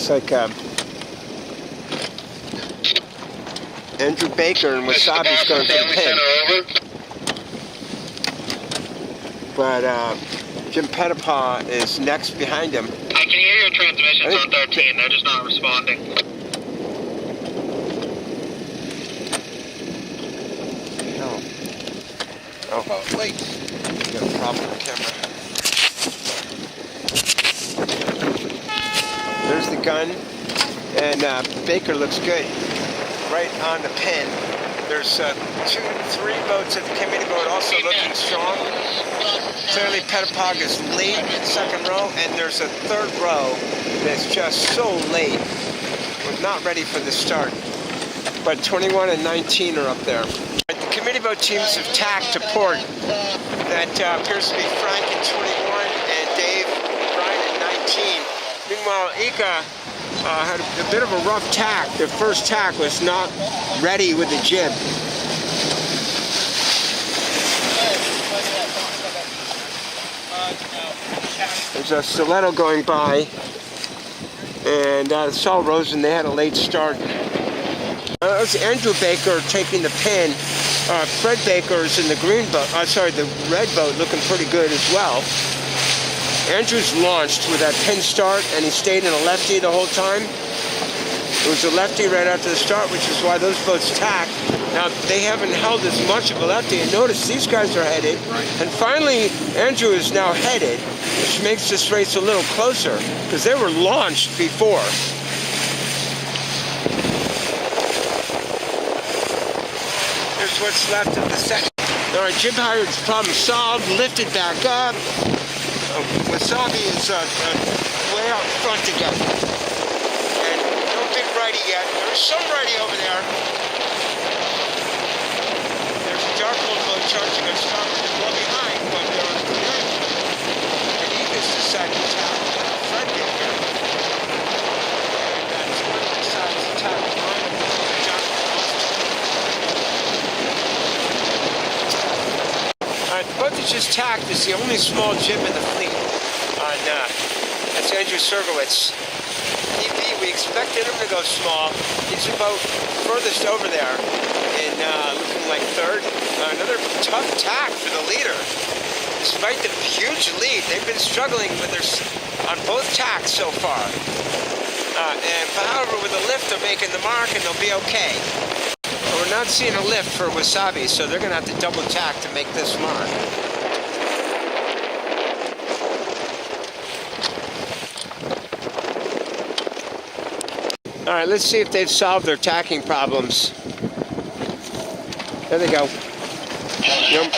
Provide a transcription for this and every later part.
Looks like Andrew Baker and Wasabi's going for the pin. But Jim Pettipaw is next behind him. I can hear your transmissions on 13. They're just not responding. No. Oh, wait. You got a problem with the camera. There's the gun. And Baker looks good. Right on the pin. There's 2, 3 boats at the committee boat also looking strong. Clearly Pettipaw is late in second row, and there's a third row that's just so late. We're not ready for the start. But 21 and 19 are up there. The committee boat teams have tacked to port. That appears to be Frank in 21 and Dave, Brian in 19. Meanwhile, Ika had a bit of a rough tack. The first tack was not ready with the jib. There's a stiletto going by, and Saul Rosen, they had a late start. That was Andrew Baker taking the pin. Fred Baker's in the green boat, the red boat, looking pretty good as well. Andrew's launched with that pin start, and he stayed in a lefty the whole time. It was a lefty right after the start, which is why those boats tacked. Now, they haven't held as much of a lefty, and notice these guys are headed. And finally, Andrew is now headed, which makes this race a little closer, because they were launched before. Here's what's left of the second. All right, jib hired problem solved, lifted back up. Wasabi is way out front again. And no big righty yet. There's some righty over there. There's a dark old boat charging on starboard and well behind, but they're on the right. And Ika's decided to tap Fred Baker. And Jordan decides to tap the boat that just tacked is the only small jib in the fleet. That's Andrew Sergowitz. EP, we expected him to go small. He's about furthest over there and looking like third. Another tough tack for the leader. Despite the huge lead, they've been struggling with on both tacks so far. However, with the lift, they're making the mark and they'll be okay. But we're not seeing a lift for Wasabi, so they're going to have to double tack to make this mark. All right, let's see if they've solved their tacking problems. There they go. Yep.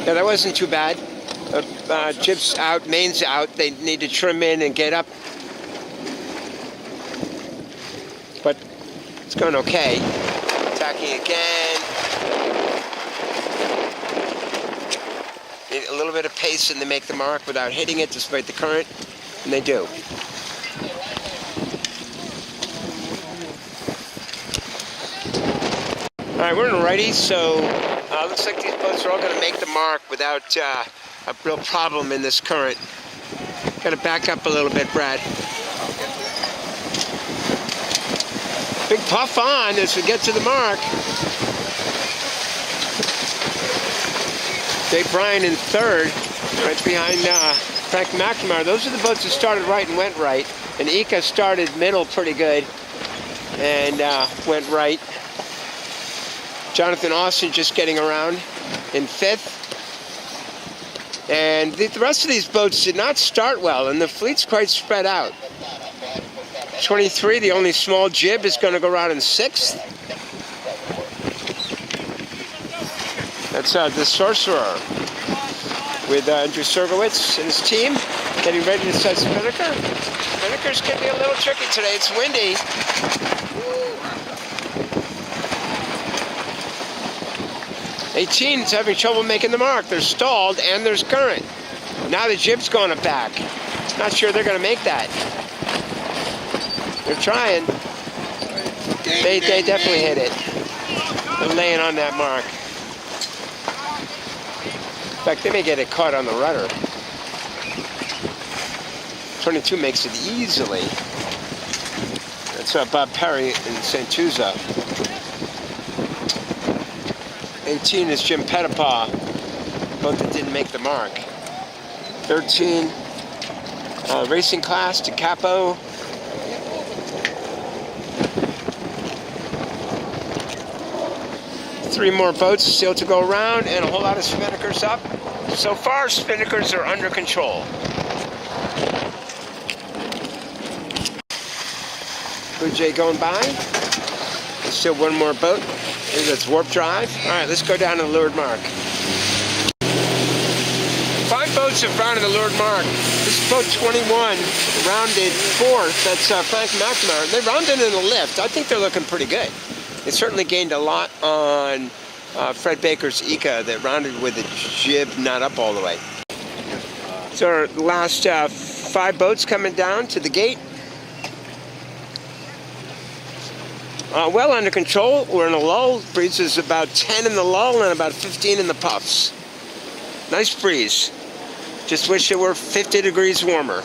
Yeah, that wasn't too bad. Jib's out, main's out. They need to trim in and get up. But it's going okay. Tacking again. Need a little bit of pace and they make the mark without hitting it despite the current. And they do. All right, we're in a righty, so looks like these boats are all going to make the mark without a real problem in this current. Got to back up a little bit, Brad. Big puff on as we get to the mark. Dave Bryan in third, right behind Frank McNamara. Those are the boats that started right and went right. And Ika started middle pretty good and went right. Jonathan Austin just getting around in fifth. And the rest of these boats did not start well, and the fleet's quite spread out. 23, the only small jib, is going to go around in sixth. That's the Sorcerer with Andrew Sergowitz and his team getting ready to set Spinnaker. Spinnaker's going to be a little tricky today. It's windy. 18 is having trouble making the mark. They're stalled and there's current. Now the jib's going back. Not sure they're going to make that. They're trying. They definitely hit it. They're laying on that mark. In fact, they may get it caught on the rudder. 22 makes it easily. That's Bob Perry and Santuza. 18 is Jim Pettipaw, both that didn't make the mark. 13, racing class to Capo. Three more boats still to go around and a whole lot of spinnakers up. So far, spinnakers are under control. Blue Jay going by. There's still one more boat. That's Warp Drive. All right, let's go down to the Leeward Mark. 5 boats have rounded the Leeward Mark. This is boat 21, rounded 4th. That's Frank McNamara. They rounded in a lift. I think they're looking pretty good. They certainly gained a lot on Fred Baker's Ika that rounded with a jib not up all the way. So our last 5 boats coming down to the gate. Well under control. We're in a lull. Breeze is about 10 in the lull and about 15 in the puffs. Nice breeze. Just wish it were 50 degrees warmer.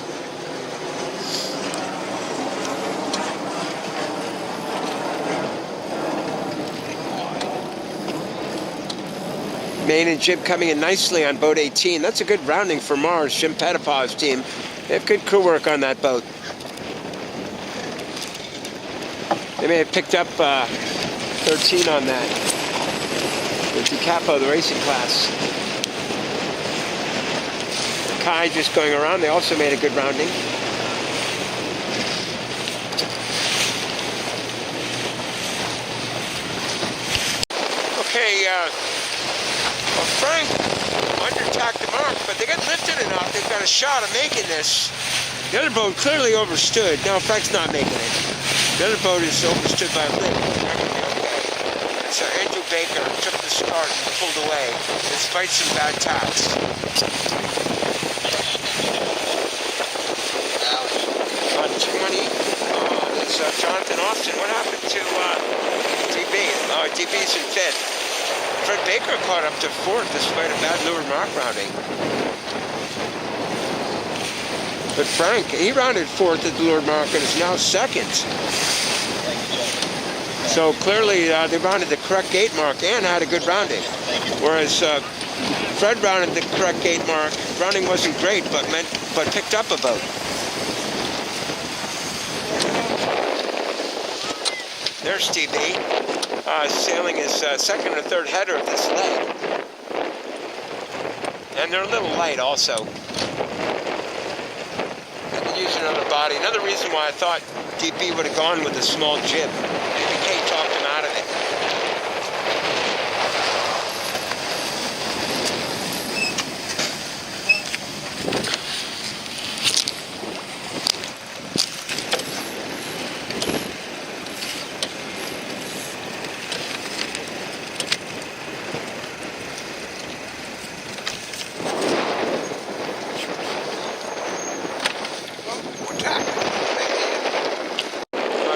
Main and jib coming in nicely on boat 18. That's a good rounding for Mars, Jim Pettipaw's team. They have good crew work on that boat. They may have picked up 13 on that. With DiCapo, the racing class. Kai just going around. They also made a good rounding. Okay, well, Frank under-tacked the mark, but they got lifted enough. They've got a shot of making this. The other boat clearly overstood. Now Frank's not making it. The other boat is overstood by a lift. They're going to be okay. So Andrew Baker took the start and pulled away, despite some bad tacks. On 20, that's Jonathan Austin. What happened to DB? Oh, DB's in 5th. Fred Baker caught up to 4th despite a bad Leeward Mark rounding. But Frank, he rounded 4th at the Leeward Mark and is now 2nd. So clearly they rounded the correct gate mark and had a good rounding. Whereas Fred rounded the correct gate mark. Rounding wasn't great, but picked up a boat. There's DB, sailing his 2nd or 3rd header of this leg. And they're a little light also. They could use another body. Another reason why I thought DB would have gone with a small jib. Maybe Kate talked him out of it.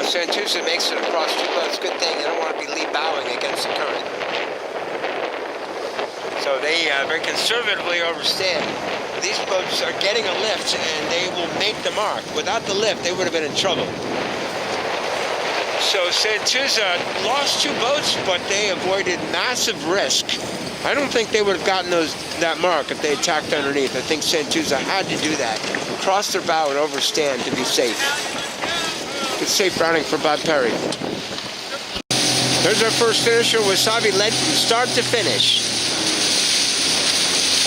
Santuza makes it across 2 boats. Good thing they don't want to be lee bowing against the current. So they very conservatively overstand. These boats are getting a lift and they will make the mark. Without the lift, they would have been in trouble. So Santuza lost 2 boats, but they avoided massive risk. I don't think they would have gotten that mark if they attacked underneath. I think Santuza had to do that. Cross their bow and overstand to be safe. Good safe rounding for Bob Perry. There's our first finisher. Wasabi led from start to finish.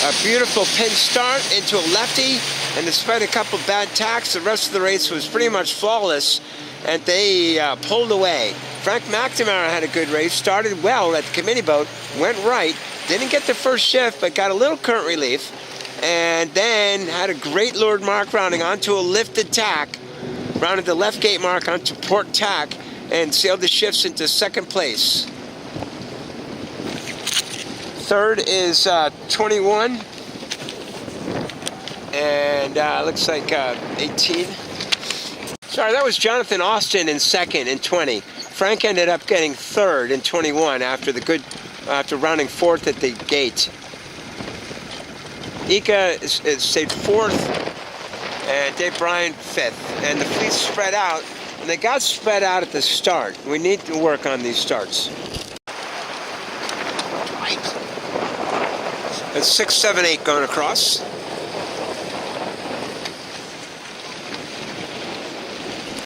A beautiful pin start into a lefty, and despite a couple bad tacks, the rest of the race was pretty much flawless, and they pulled away. Frank McNamara had a good race, started well at the committee boat, went right, didn't get the first shift, but got a little current relief, and then had a great Leeward Mark rounding onto a lifted tack. Rounded the left gate mark onto port tack and sailed the shifts into 2nd place. 3rd is 21 and looks like 18. Sorry, that was Jonathan Austin in 2nd in 20. Frank ended up getting 3rd in 21 after rounding 4th at the gate. Ika stayed 4th. and Dave Bryan 5th. And the fleet's spread out, and they got spread out at the start. We need to work on these starts. It's 6, 7, 8 going across.